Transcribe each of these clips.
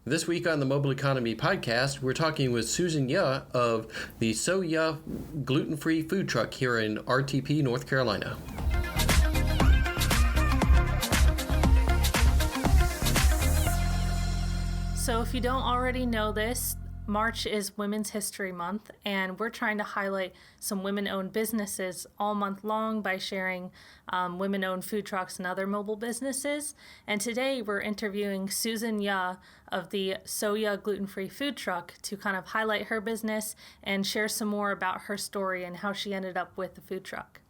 This week on the Mobile Economy podcast, we're talking with SoYuh of the SoYuh gluten-free food truck here in RTP, North Carolina. So if you don't already know this, March is Women's History Month, and we're trying to highlight some women-owned businesses all month long by sharing women-owned food trucks and other mobile businesses. And today we're interviewing SoYuh of the SoYuh gluten-free food truck to kind of highlight her business and share some more about her story and how she ended up with the food truck.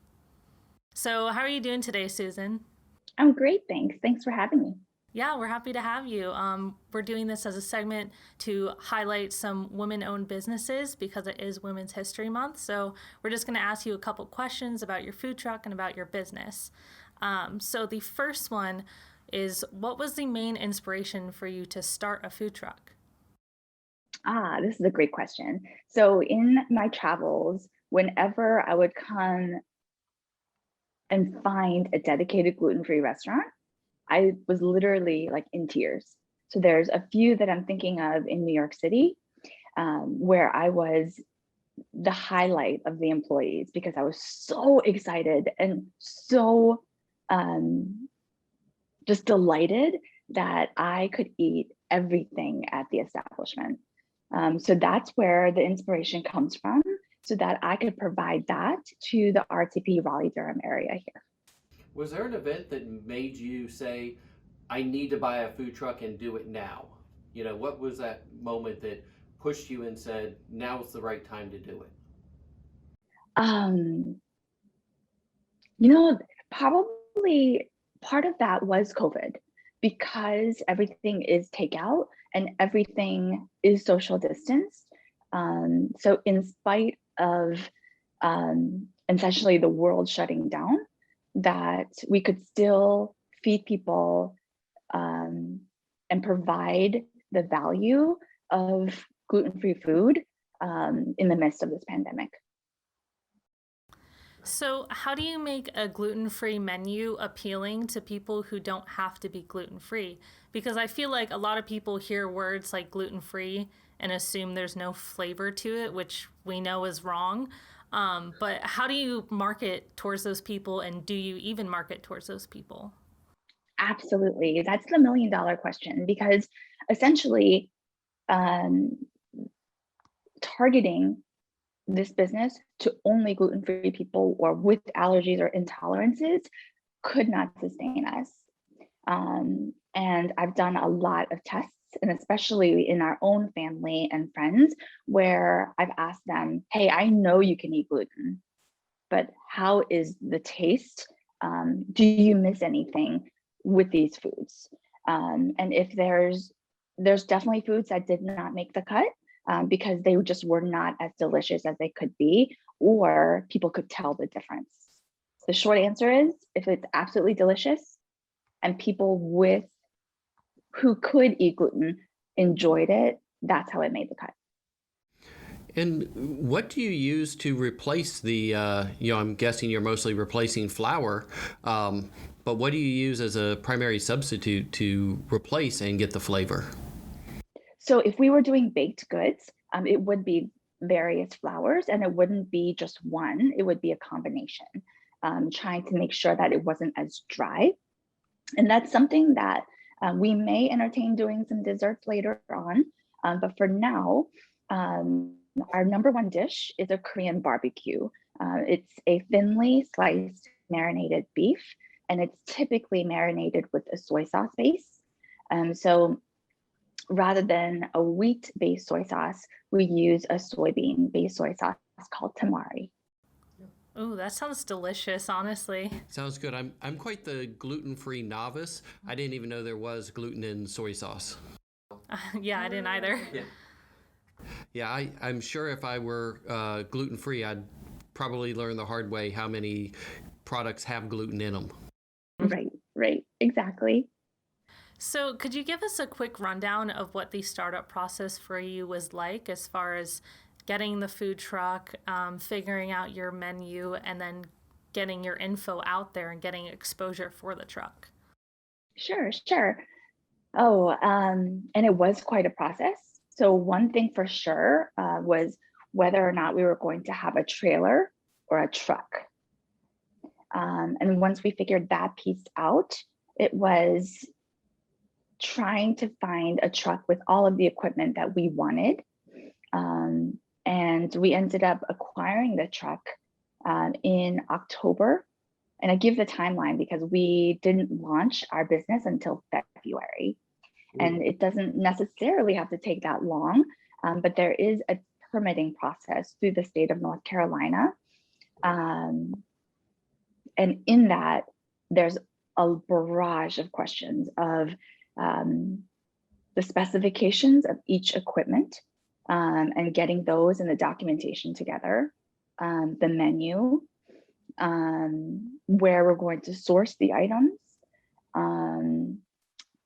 So how are you doing today, Susan? I'm great, thanks. Thanks for having me. Yeah, we're happy to have you. We're doing this as a segment to highlight some women-owned businesses because it is Women's History Month. So we're just going to ask you a couple questions about your food truck and about your business. So the first one is, what was the main inspiration for you to start a food truck? This is a great question. So in my travels, whenever I would come and find a dedicated gluten-free restaurant, I was literally like in tears. So there's a few that I'm thinking of in New York City, where I was the highlight of the employees because I was so excited and so just delighted that I could eat everything at the establishment. So that's where the inspiration comes from, so that I could provide that to the RTP Raleigh-Durham area here. Was there an event that made you say, I need to buy a food truck and do it now? You know, what was that moment that pushed you and said, now is the right time to do it? Um, you know, probably part of that was COVID, because everything is takeout and everything is social distance. So in spite of essentially the world shutting down, that we could still feed people and provide the value of gluten-free food in the midst of this pandemic. So how do you make a gluten-free menu appealing to people who don't have to be gluten-free? Because I feel like a lot of people hear words like gluten-free and assume there's no flavor to it, which we know is wrong. But how do you market towards those people, and do you even market towards those people? Absolutely. That's the $1 million question, because essentially um, targeting this business to only gluten-free people or with allergies or intolerances could not sustain us. And I've done a lot of tests, and especially in our own family and friends, where I've asked them, hey, I know you can eat gluten, but how is the taste? Do you miss anything with these foods? And if there's definitely foods that did not make the cut, because they just were not as delicious as they could be, or people could tell the difference. The short answer is, if it's absolutely delicious and people who could eat gluten enjoyed it, that's how it made the cut. And what do you use to replace the, I'm guessing you're mostly replacing flour, but what do you use as a primary substitute to replace and get the flavor? So if we were doing baked goods, it would be various flours, and it wouldn't be just one, it would be a combination, trying to make sure that it wasn't as dry. And that's something that we may entertain doing some desserts later on. But for now, our number one dish is a Korean barbecue. It's a thinly sliced marinated beef, and it's typically marinated with a soy sauce base. So rather than a wheat-based soy sauce, we use a soybean-based soy sauce called tamari. Ooh, that sounds delicious, honestly. Sounds good. I'm quite the gluten-free novice. I didn't even know there was gluten in soy sauce. Yeah, I didn't either. Yeah, I'm sure if I were gluten-free, I'd probably learn the hard way how many products have gluten in them. Right, exactly. So could you give us a quick rundown of what the startup process for you was like, as far as getting the food truck, figuring out your menu, and then getting your info out there and getting exposure for the truck? Sure. And it was quite a process. So one thing for sure was whether or not we were going to have a trailer or a truck. And once we figured that piece out, it was trying to find a truck with all of the equipment that we wanted. And we ended up acquiring the truck in October. And I give the timeline because we didn't launch our business until February. And it doesn't necessarily have to take that long, but there is a permitting process through the state of North Carolina. And in that, there's a barrage of questions of the specifications of each equipment and getting those and the documentation together, the menu, where we're going to source the items,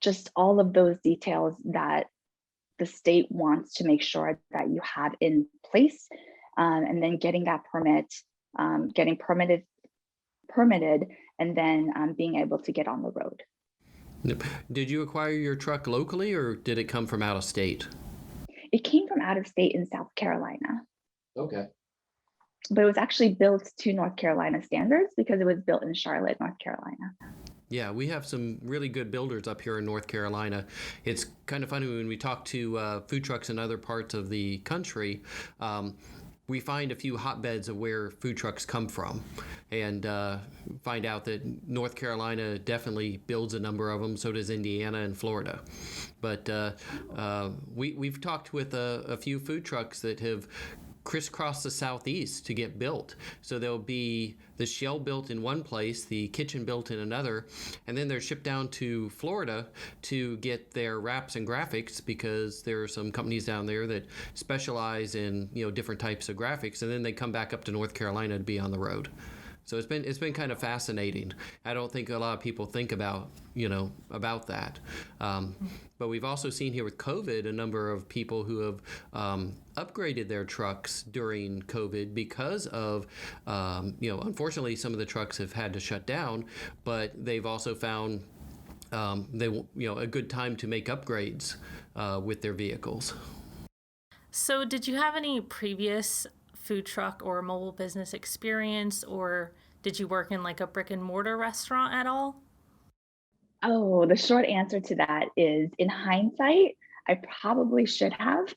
just all of those details that the state wants to make sure that you have in place, and then getting that permit, getting permitted, and then being able to get on the road. Did you acquire your truck locally or did it come from out of state? It came from out of state in South Carolina. Okay. But it was actually built to North Carolina standards because it was built in Charlotte, North Carolina. Yeah, we have some really good builders up here in North Carolina. It's kind of funny when we talk to food trucks in other parts of the country. We find a few hotbeds of where food trucks come from, and find out that North Carolina definitely builds a number of them. So does Indiana and Florida. But we've talked with a few food trucks that have crisscross the Southeast to get built. So there'll be the shell built in one place, the kitchen built in another, and then they're shipped down to Florida to get their wraps and graphics, because there are some companies down there that specialize in different types of graphics, and then they come back up to North Carolina to be on the road. So it's been kind of fascinating. I don't think a lot of people think about that. But we've also seen here with COVID a number of people who have upgraded their trucks during COVID because of unfortunately some of the trucks have had to shut down, but they've also found a good time to make upgrades with their vehicles. So did you have any previous food truck or mobile business experience, or did you work in like a brick and mortar restaurant at all? Oh, the short answer to that is, in hindsight, I probably should have.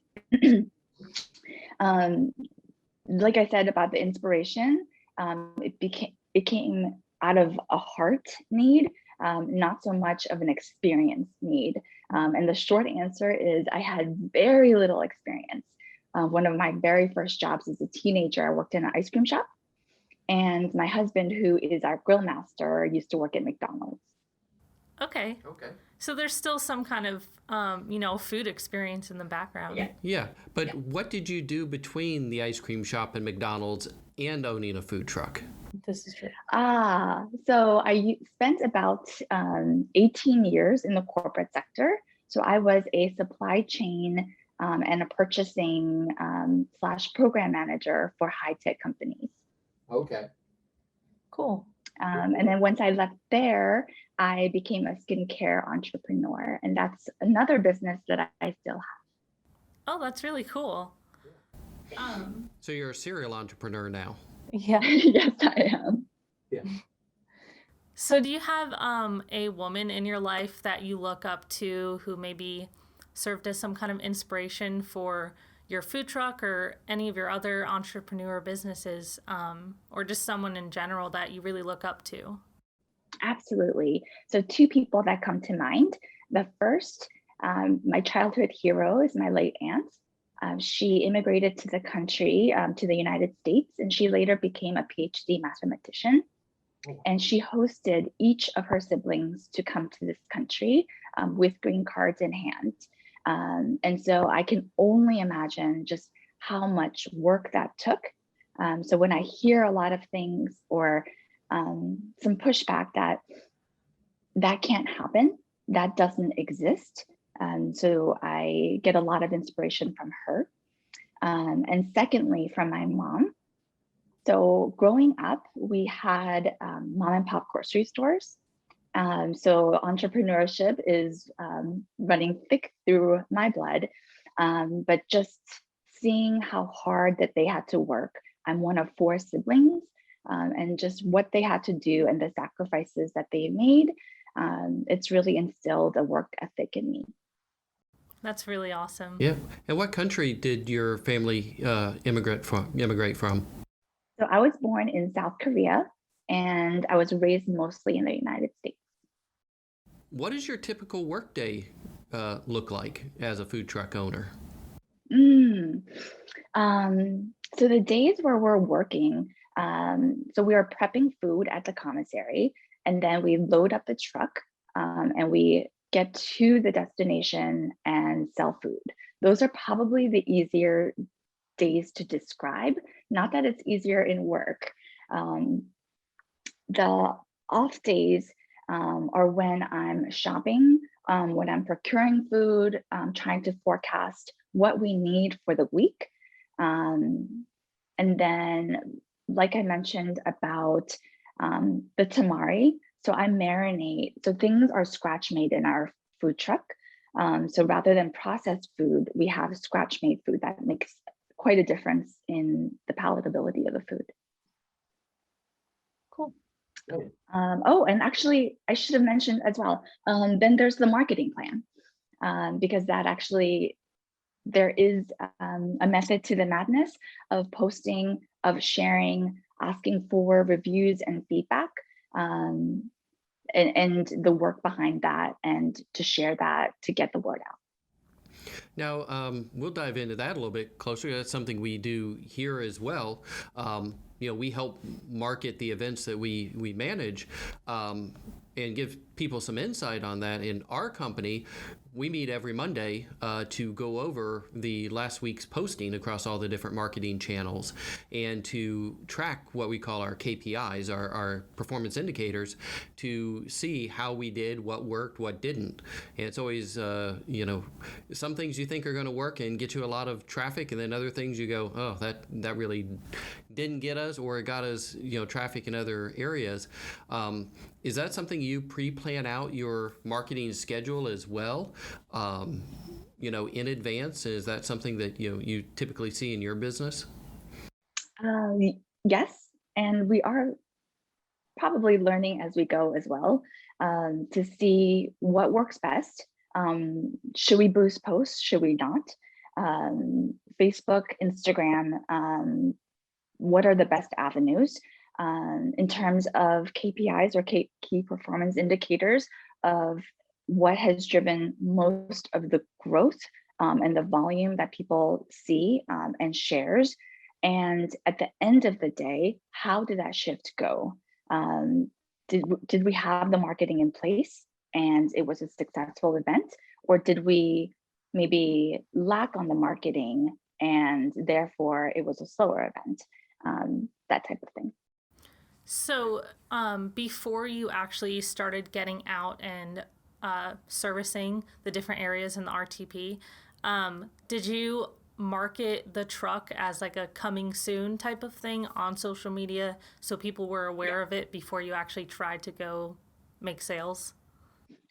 Like I said about the inspiration, it came out of a heart need, not so much of an experience need. And the short answer is I had very little experience. One of my very first jobs as a teenager, I worked in an ice cream shop. And my husband, who is our grill master, used to work at McDonald's. Okay. So there's still some kind of, food experience in the background. Yeah. But what did you do between the ice cream shop and McDonald's and owning a food truck? This is true. So I spent about 18 years in the corporate sector. So I was a supply chain and a purchasing / program manager for high-tech companies. Okay. Cool. And then once I left there, I became a skincare entrepreneur, and that's another business that I still have. Oh, that's really cool. So you're a serial entrepreneur now. Yeah. Yes, I am. Yeah. So do you have a woman in your life that you look up to who maybe served as some kind of inspiration for your food truck or any of your other entrepreneur businesses, or just someone in general that you really look up to? Absolutely. So two people that come to mind. The first, my childhood hero, is my late aunt. She immigrated to the country, to the United States, and she later became a PhD mathematician. And she hosted each of her siblings to come to this country with green cards in hand. And so I can only imagine just how much work that took. So when I hear a lot of things or some pushback that can't happen, that doesn't exist. So I get a lot of inspiration from her. And secondly, from my mom. So growing up, we had mom and pop grocery stores. So entrepreneurship is running thick through my blood, but just seeing how hard that they had to work. I'm one of four siblings, and just what they had to do and the sacrifices that they made, it's really instilled a work ethic in me. That's really awesome. Yeah. And what country did your family immigrate from? So I was born in South Korea, and I was raised mostly in the United States. What does your typical workday look like as a food truck owner? Mm. So the days where we're working, so we are prepping food at the commissary, and then we load up the truck, and we get to the destination and sell food. Those are probably the easier days to describe. Not that it's easier in work. Um, the off days are when I'm shopping, when I'm procuring food, trying to forecast what we need for the week. Um, and then, like I mentioned about the tamari, so I marinate. So things are scratch made in our food truck. So rather than processed food, we have scratch made food that makes quite a difference in the palatability of the food. Cool. Oh, and actually, I should have mentioned as well, then there's the marketing plan, because that actually, there is a method to the madness of posting, of sharing, asking for reviews and feedback, and the work behind that, and to share that to get the word out. Now, we'll dive into that a little bit closer. That's something we do here as well. We help market the events that we manage, and give people some insight on that. In our company, we meet every Monday to go over the last week's posting across all the different marketing channels and to track what we call our KPIs, our performance indicators, to see how we did, what worked, what didn't. And it's always, some things you think are going to work and get you a lot of traffic, and then other things you go, oh, that really didn't get us, or it got us, traffic in other areas. Is that something you pre-plan out your marketing schedule as well, in advance? Is that something that you typically see in your business? Yes, and we are probably learning as we go as well, to see what works best. Should we boost posts? Should we not? Facebook, Instagram, what are the best avenues? In terms of KPIs or key performance indicators of what has driven most of the growth, and the volume that people see, and shares. And at the end of the day, how did that shift go? Did we have the marketing in place and it was a successful event? Or did we maybe lack on the marketing and therefore it was a slower event? That type of thing. So, before you actually started getting out and servicing the different areas in the RTP, did you market the truck as like a coming soon type of thing on social media so people were aware of it before you actually tried to go make sales?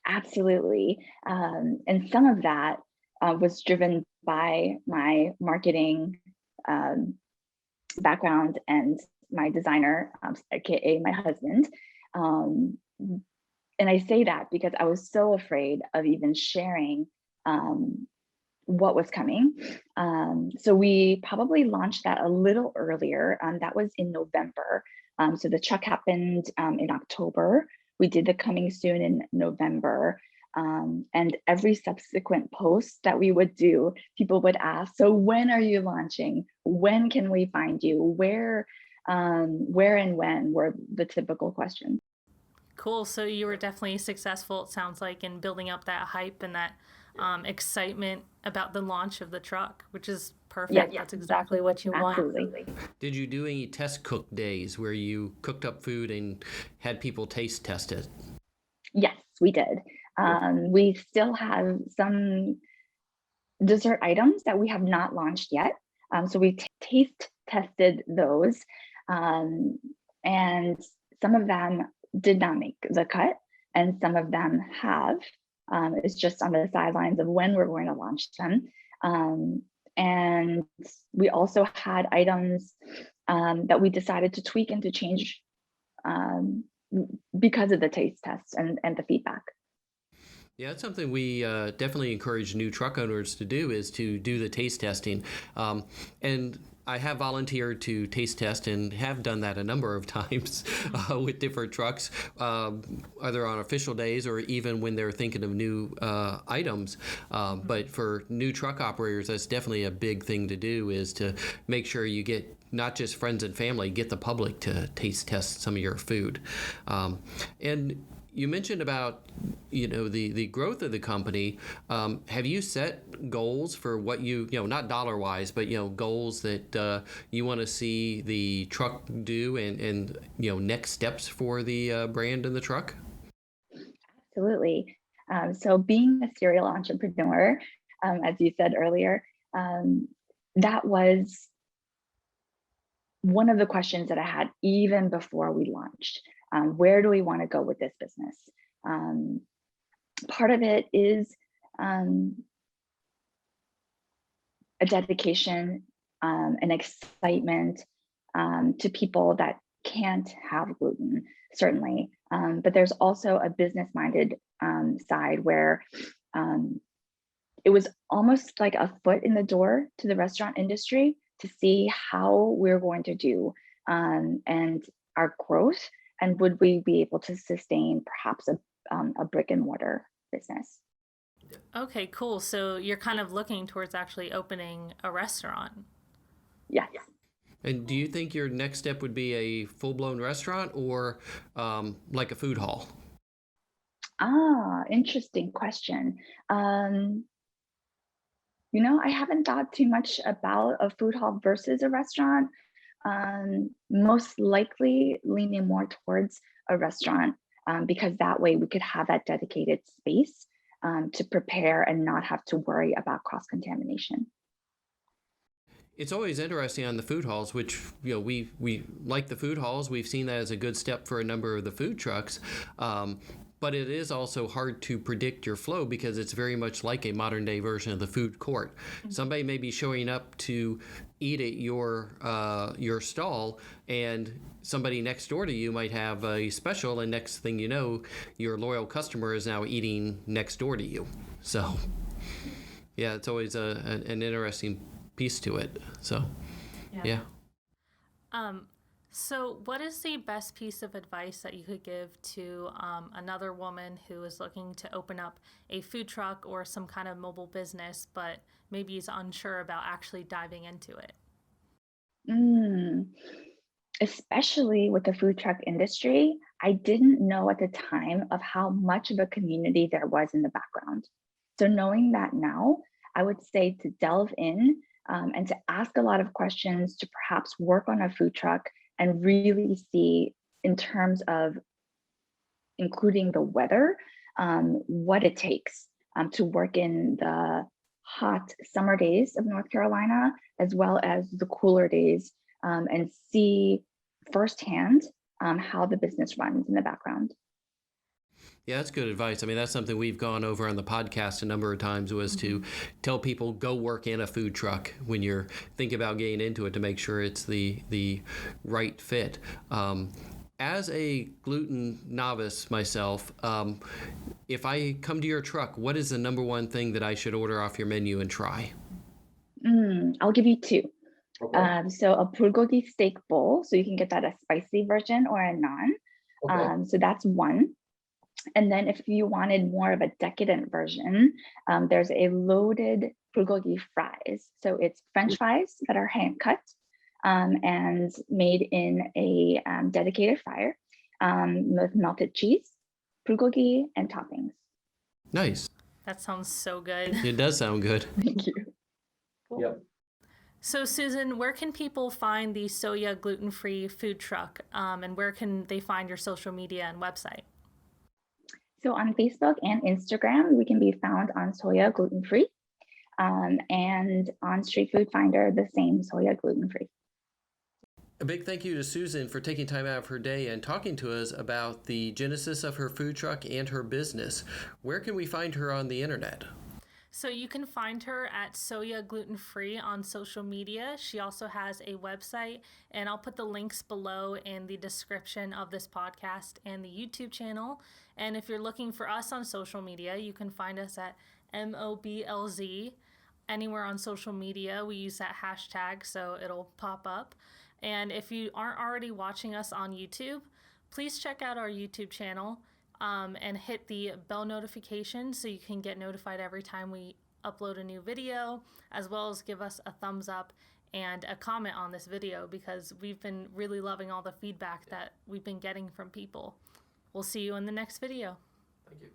Absolutely. And some of that was driven by my marketing um, background and my designer, aka my husband. Um, and I say that because I was so afraid of even sharing what was coming. So we probably launched that a little earlier. That was in November. So the truck happened in October. We did the coming soon in November. And every subsequent post that we would do, people would ask, so when are you launching? When can we find you? Where and when were the typical questions. Cool. So you were definitely successful, it sounds like, in building up that hype and that excitement about the launch of the truck, which is perfect. Yeah, That's exactly what you want. absolutely. Did you do any test cook days where you cooked up food and had people taste test it? Yes, we did. We still have some dessert items that we have not launched yet. So we taste tested those, and some of them did not make the cut. and some of them have. It's just on the sidelines of when we're going to launch them. And we also had items that we decided to tweak and to change because of the taste tests and the feedback. Yeah, that's something we definitely encourage new truck owners to do, is to do the taste testing. And I have volunteered to taste test and have done that a number of times with different trucks, either on official days or even when they're thinking of new items. But for new truck operators, that's definitely a big thing to do, is to make sure you get not just friends and family, get the public to taste test some of your food. And you mentioned about, the growth of the company. Have you set goals for what not dollar wise, but goals that you want to see the truck do, and next steps for the brand and the truck? Absolutely. So being a serial entrepreneur, as you said earlier, that was one of the questions that I had even before we launched. Where do we want to go with this business? Part of it is a dedication, an excitement to people that can't have gluten, certainly. But there's also a business-minded side where it was almost like a foot in the door to the restaurant industry to see how we're going to do and our growth, and would we be able to sustain perhaps a brick and mortar business. Okay, cool. So you're kind of looking towards actually opening a restaurant. Yes. And do you think your next step would be a full-blown restaurant, or like a food hall? Interesting question. I haven't thought too much about a food hall versus a restaurant. Most likely leaning more towards a restaurant, because that way we could have that dedicated space to prepare and not have to worry about cross-contamination. It's always interesting on the food halls, which we like the food halls. We've seen that as a good step for a number of the food trucks. But it is also hard to predict your flow, because it's very much like a modern day version of the food court. Mm-hmm. Somebody may be showing up to eat at your stall, and somebody next door to you might have a special, and next thing you know, your loyal customer is now eating next door to you. So yeah, it's always an interesting piece to it. So yeah. So what is the best piece of advice that you could give to another woman who is looking to open up a food truck or some kind of mobile business, but maybe is unsure about actually diving into it? Especially with the food truck industry, I didn't know at the time of how much of a community there was in the background. So knowing that now, I would say to delve in and to ask a lot of questions, to perhaps work on a food truck and really see, in terms of including the weather, what it takes to work in the hot summer days of North Carolina, as well as the cooler days, and see firsthand how the business runs in the background. Yeah, that's good advice. I mean, that's something we've gone over on the podcast a number of times, was to tell people, go work in a food truck when you're thinking about getting into it, to make sure it's the right fit. As a gluten novice myself, if I come to your truck, what is the number one thing that I should order off your menu and try? I'll give you two. Okay. So a bulgogi steak bowl, so you can get that a spicy version or a naan. Okay. So that's one. And then if you wanted more of a decadent version, there's a loaded bulgogi fries. So it's French fries that are hand cut and made in a dedicated fryer with melted cheese, bulgogi, and toppings. Nice. That sounds so good. It does sound good. Thank you. Cool. Yep. So Susan, where can people find the SoYuh gluten-free food truck, and where can they find your social media and website? So on Facebook and Instagram, we can be found on SoYuh Gluten Free, and on Street Food Finder, the same SoYuh Gluten Free. big thank you to Susan for taking time out of her day and talking to us about the genesis of her food truck and her business. Where can we find her on the internet? So you can find her at SoYuh Gluten Free on social media. She also has a website, and I'll put the links below in the description of this podcast and the YouTube channel. And if you're looking for us on social media, you can find us at Moblz. Anywhere on social media, we use that hashtag, so it'll pop up. And if you aren't already watching us on YouTube, please check out our YouTube channel. And hit the bell notification so you can get notified every time we upload a new video, as well as give us a thumbs up and a comment on this video, because we've been really loving all the feedback that we've been getting from people. We'll see you in the next video. Thank you.